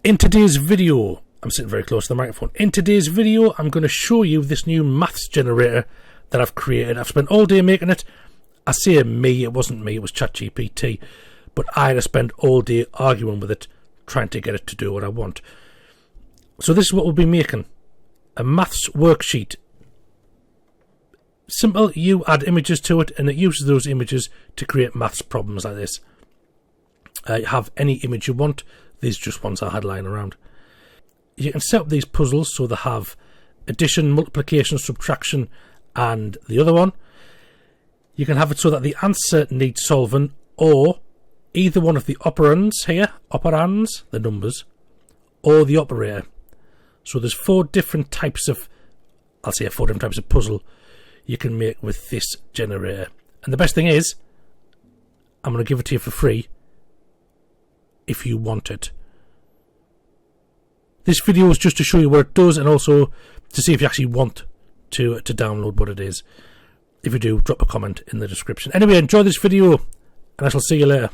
In today's video, I'm sitting very close to the microphone. In today's video, I'm going to show you this new maths generator that I've created. I've spent all day making it. I say me, it wasn't me, it was ChatGPT. But I had to spend all day arguing with it, trying to get it to do what I want. So this is what we'll be making. A maths worksheet. Simple, you add images to it and it uses those images to create maths problems like this. Have any image you want. These are just ones I had lying around. You can set up these puzzles so they have addition, multiplication, subtraction and the other one. You can have it so that the answer needs solving or either one of the operands here, operands, the numbers, or the operator. So there's four different types of puzzle you can make with this generator. And the best thing is, I'm going to give it to you for free if you want it. This video is just to show you what it does and also to see if you actually want to download what it is. If you do, drop a comment in the description. Anyway, enjoy this video and I shall see you later.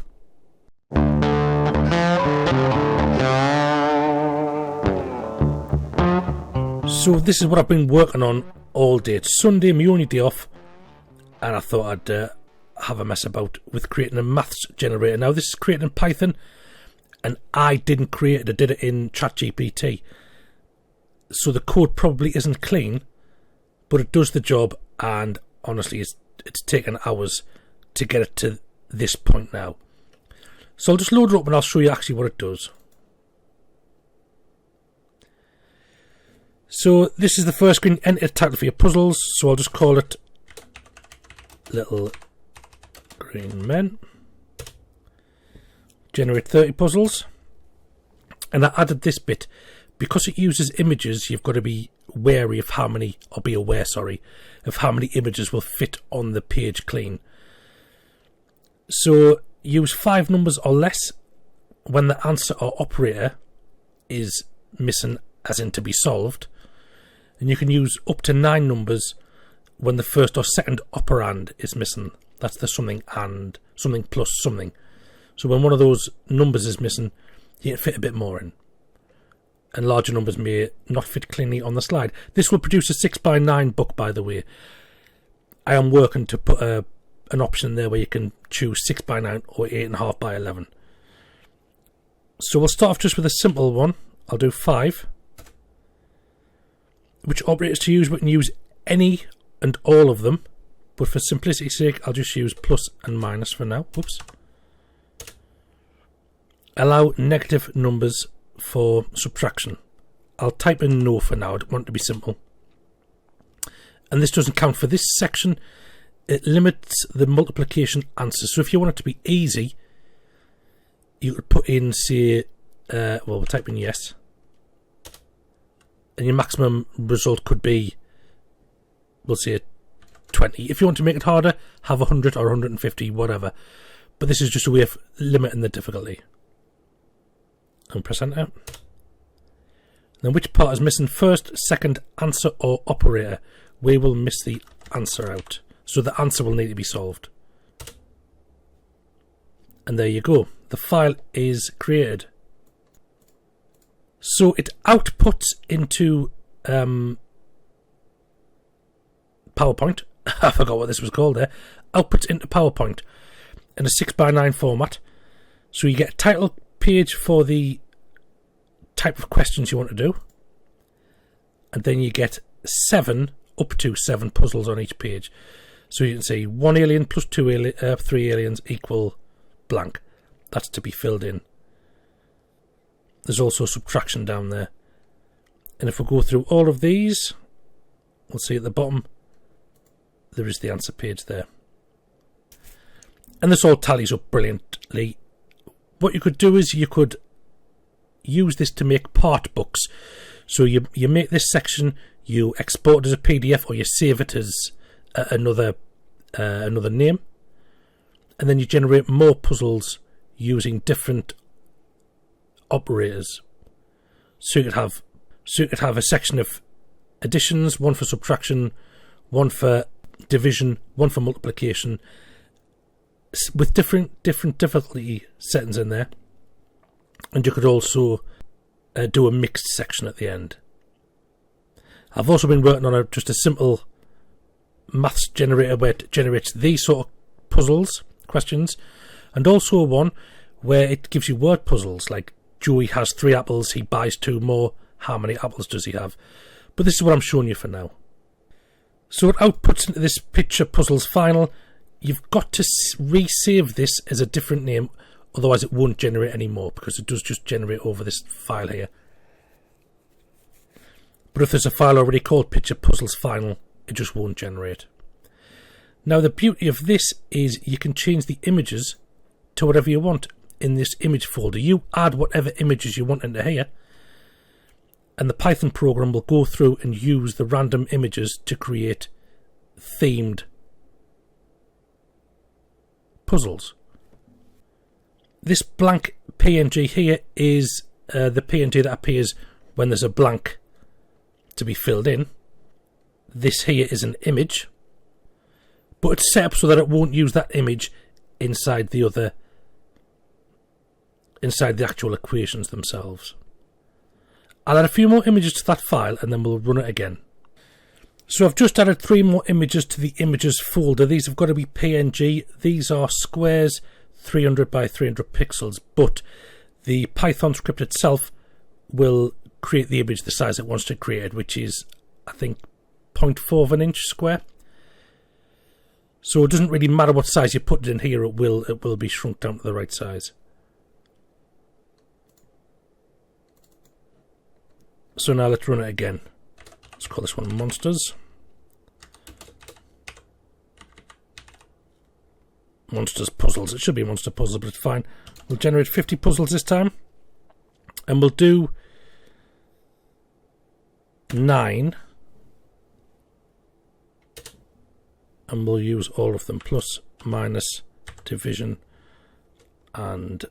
So this is what I've been working on all day. It's Sunday, my only day off, and I thought I'd have a mess about with creating a maths generator. Now this is created in Python, and I didn't create it, I did it in ChatGPT. So the code probably isn't clean, but it does the job, and honestly it's taken hours to get it to this point now. So I'll just load it up and I'll show you actually what it does. So this is the first screen, enter a title for your puzzles, so I'll just call it Little Green Men. Generate 30 puzzles. And I added this bit. Because it uses images, you've got to be wary of how many, or be aware, sorry, of how many images will fit on the page clean. So use 5 numbers or less when the answer or operator is missing, as in to be solved. And you can use up to 9 numbers when the first or second operand is missing. That's the something and something plus something. So when one of those numbers is missing, you can fit a bit more in. And larger numbers may not fit cleanly on the slide. This will produce a 6x9 book, by the way. I am working to put an option there where you can choose 6x9 or 8.5x11. So we'll start off just with a simple one. I'll do 5. Which operators to use? We can use any and all of them, but for simplicity's sake I'll just use plus and minus for now. Whoops. Allow negative numbers for subtraction. I'll type in no for now, I don't want it to be simple. And this doesn't count for this section. It limits the multiplication answers. So if you want it to be easy, you could put in, say, we'll type in yes. And your maximum result could be, we'll say 20. If you want to make it harder, have 100 or 150, whatever. But this is just a way of limiting the difficulty. And press enter. Then which part is missing? First, second, answer or operator. We will miss the answer out. So the answer will need to be solved. And there you go. The file is created. So it outputs into PowerPoint. I forgot what this was called there. Outputs into PowerPoint in a 6x9 format. So you get a title page for the type of questions you want to do. And then you get up to 7 puzzles on each page. So you can say 1 alien plus 3 aliens equal blank. That's to be filled in. There's also subtraction down there. And if we go through all of these, we'll see at the bottom, there is the answer page there. And this all tallies up brilliantly. What you could do is you could use this to make part books. So you make this section, you export it as a PDF or you save it as another name. And then you generate more puzzles using different operators. So you could have a section of additions, one for subtraction, one for division, one for multiplication, with different difficulty settings in there. And you could also do a mixed section at the end. I've also been working on just a simple maths generator where it generates these sort of puzzles, questions, and also one where it gives you word puzzles like Joey has 3 apples, he buys 2 more, how many apples does he have? But this is what I'm showing you for now. So it outputs into this picture puzzles final. You've got to resave this as a different name, otherwise it won't generate anymore, because it does just generate over this file here. But if there's a file already called picture puzzles final, it just won't generate. Now the beauty of this is you can change the images to whatever you want in this image folder. You add whatever images you want into here, and the Python program will go through and use the random images to create themed puzzles. This blank PNG here is the PNG that appears when there's a blank to be filled in. This here is an image, but it's set up so that it won't use that image inside the actual equations themselves. I'll add a few more images to that file and then we'll run it again. So I've just added 3 more images to the images folder. These have got to be PNG. These are squares 300 by 300 pixels, but the Python script itself will create the image the size it wants to create, which is, I think, 0.4 of an inch square. So it doesn't really matter what size you put it in here, it will be shrunk down to the right size. So now let's run it again. Let's call this one monsters. Monsters puzzles. It should be monster puzzles, but it's fine. We'll generate 50 puzzles this time, and we'll do 9, and we'll use all of them: plus, minus, division, and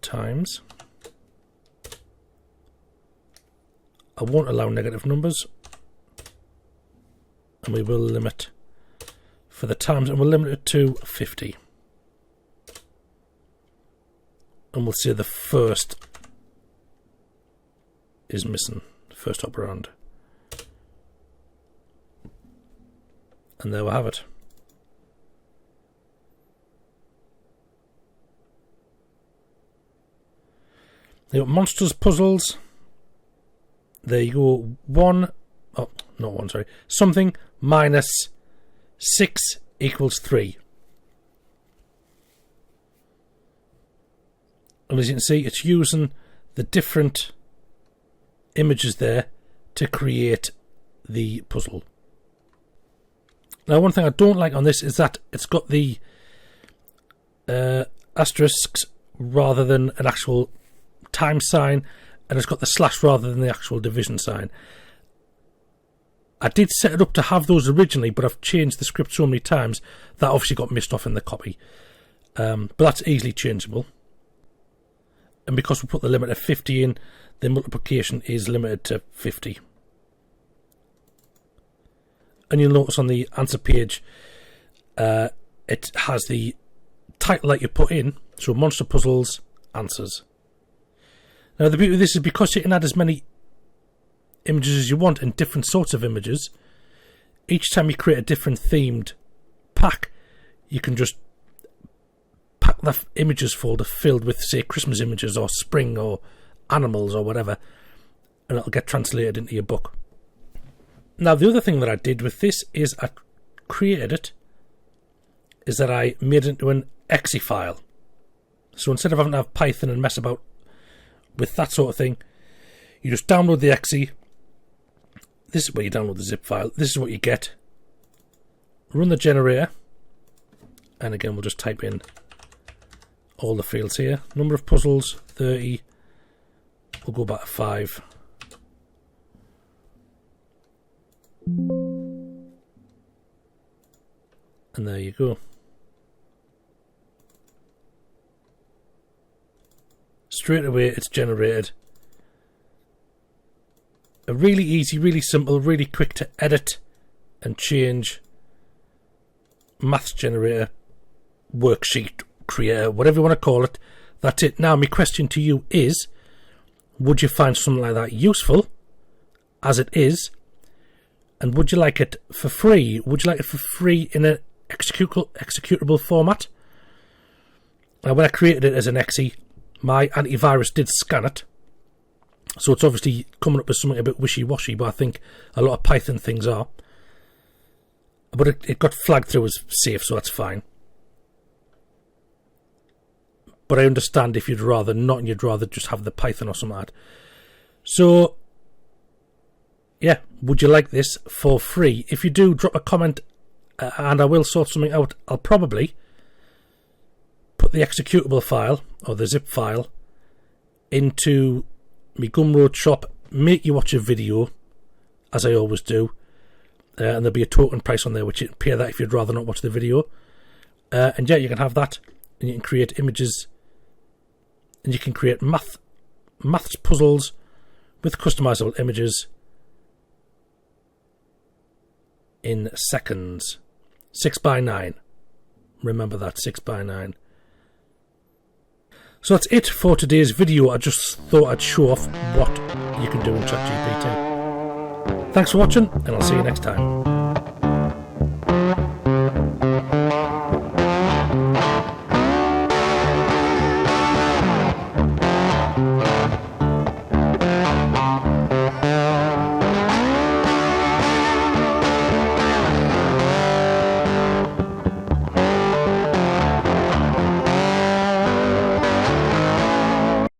times. I won't allow negative numbers, and we will limit for the times, and we'll limit it to 50. And we'll say the first is missing, the first operand. And there we have it. You've got monsters puzzles. There you go. 1, oh, not 1, sorry. Something minus 6 equals 3. And as you can see, it's using the different images there to create the puzzle. Now, one thing I don't like on this is that it's got the asterisks rather than an actual time sign, and it's got the slash rather than the actual division sign. I did set it up to have those originally, but I've changed the script so many times that obviously got missed off in the copy. But that's easily changeable. And because we put the limit of 50 in, the multiplication is limited to 50. And you'll notice on the answer page, it has the title that you put in, so Monster Puzzles Answers. Now the beauty of this is because you can add as many images as you want and different sorts of images, each time you create a different themed pack, you can just pack that images folder filled with, say, Christmas images or spring or animals or whatever, and it'll get translated into your book. Now the other thing that I did with this is I made it into an exe file. So instead of having to have Python and mess about with that sort of thing, you just download the exe. This is where you download the zip file. This is what you get. Run the generator, and again we'll just type in all the fields here. Number of puzzles 30. We'll go back to 5. And there you go. Straight away it's generated. A really easy, really simple, really quick to edit and change maths generator, worksheet creator, whatever you want to call it. That's it. Now my question to you is, Would you find something like that useful as it is? And would you like it for free? Would you like it for free in an executable format? Now, when I created it as an exe, my antivirus did scan it. So it's obviously coming up with something a bit wishy-washy, but I think a lot of Python things are. But it got flagged through as safe, so that's fine. But I understand if you'd rather not, and you'd rather just have the Python or something like that. So, yeah, would you like this for free? If you do, drop a comment, and I will sort something out. I'll probably put the executable file, or the zip file, into my Gumroad shop, make you watch a video, as I always do, and there'll be a token price on there, which you can pay that if you'd rather not watch the video. And yeah, you can have that, and you can create images, and you can create maths puzzles with customizable images in seconds. 6x9. Remember that, 6x9. So that's it for today's video. I just thought I'd show off what you can do in ChatGPT. Thanks for watching, and I'll see you next time.